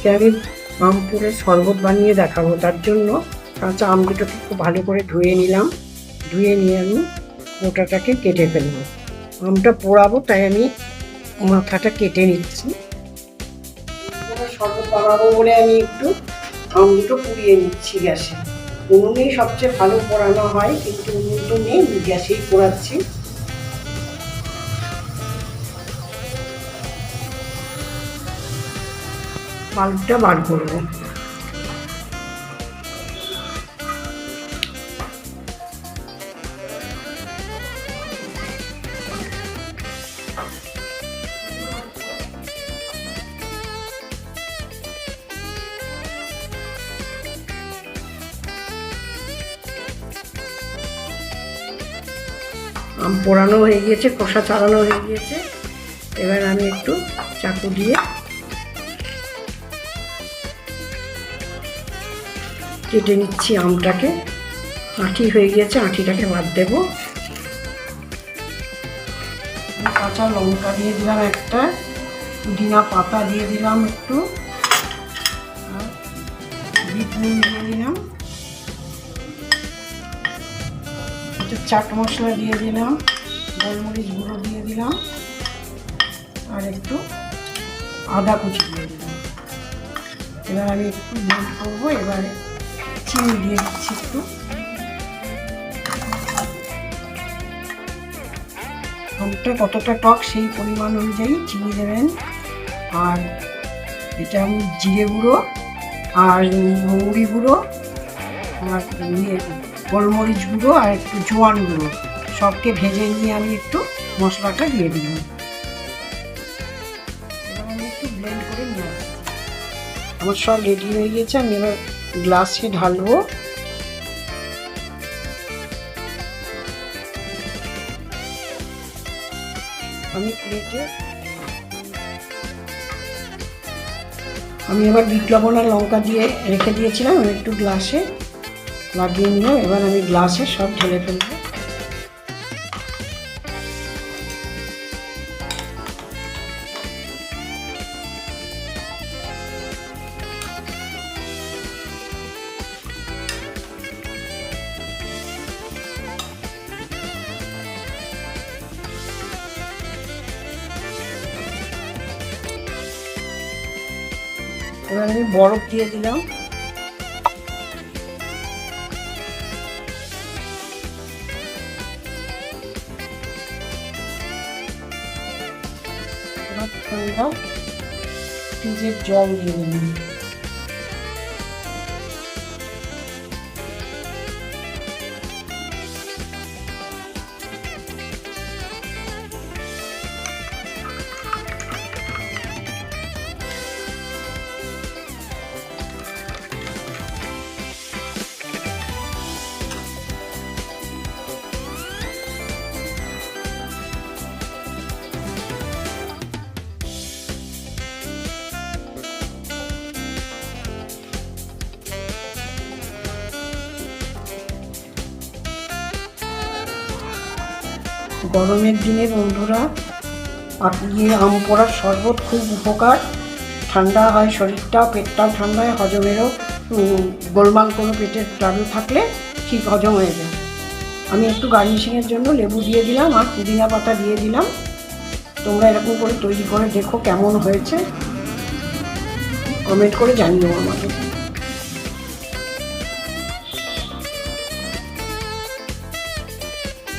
আজকে আমি আম পুরের শরবত বানিয়ে দেখাবো। তার জন্য কাঁচা আম দুটোকে খুব ভালো করে ধুয়ে নিলাম। ধুয়ে নিয়ে আমি মোটাটাকে কেটে ফেলবো। আমটা পোড়াবো তাই আমি মাথাটা কেটে নিচ্ছি। শরবত বানাবো বলে আমি একটু আম দুটো পুড়িয়ে নিচ্ছি গ্যাসে। উনুনেই সবচেয়ে ভালো পোড়ানো হয়, কিন্তু উনুন তো নেই, গ্যাসেই পোড়াচ্ছি। বাল্বটা বার করবো। আম পোড়ানো হয়ে গিয়েছে, খোসা ছাড়ানো হয়ে গিয়েছে। এবার আমি একটু চাকু দিয়ে কেটে নিচ্ছি আমটাকে। আঁটি হয়ে গিয়েছে, আঁটিটাকে বাদ দেব। কাঁচা লঙ্কা দিয়ে দিলাম একটা, পুদিনা পাতা দিয়ে দিলাম একটু, আর বিট নুন দিয়ে দিলাম, একটু চাট মশলা দিয়ে দিলাম, গোলমরিচ গুঁড়ো দিয়ে দিলাম, আর একটু আদা কুচি দিয়ে দিলাম। এবার আমি একটু ব্লেন্ড করবো। এবার চিনি দিয়ে দিচ্ছি একটু। আমটা কতটা টক সেই পরিমাণ অনুযায়ী চিনি দেবেন। আর এটা আমি জিরে গুঁড়ো আর মৌরি গুঁড়ো আর গোলমরিচ গুঁড়ো আর একটু জোয়ান গুঁড়ো সবকে ভেজে নিয়ে আমি একটু মশলাটা দিয়ে দিলাম। এবার আমি একটু ব্লেন্ড করে নিয়ে আসবো। আমার সব রেডি হয়ে গেছে, আমি এবার গ্লাসে ঢালবো। আমি এবার বিট লবণ আর লঙ্কা দিয়ে রেখে দিয়েছিলাম, আমি একটু গ্লাসে লাগিয়ে নিলাম। এবার আমি গ্লাসে সব ঢেলে ফেলবো। এবার আমি বরফ দিয়ে দিলাম। এবার ঠান্ডা ফ্রিজের জল দিয়ে দিলাম। গরমের দিনে বন্ধুরা আম পোড়ার শরবত খুব উপকার। ঠান্ডা হয় শরীরটাও, পেটটাও ঠান্ডা হয়, হজমেরও গোলমাল কোনো পেটের চালু থাকলে ঠিক হজম হয়ে যায়। আমি একটু গার্নিশিংয়ের জন্য লেবু দিয়ে দিলাম আর পুদিনা পাতা দিয়ে দিলাম। তোমরা এরকম করে তৈরি করে দেখো কেমন হয়েছে, কমেন্ট করে জানিও আমাকে।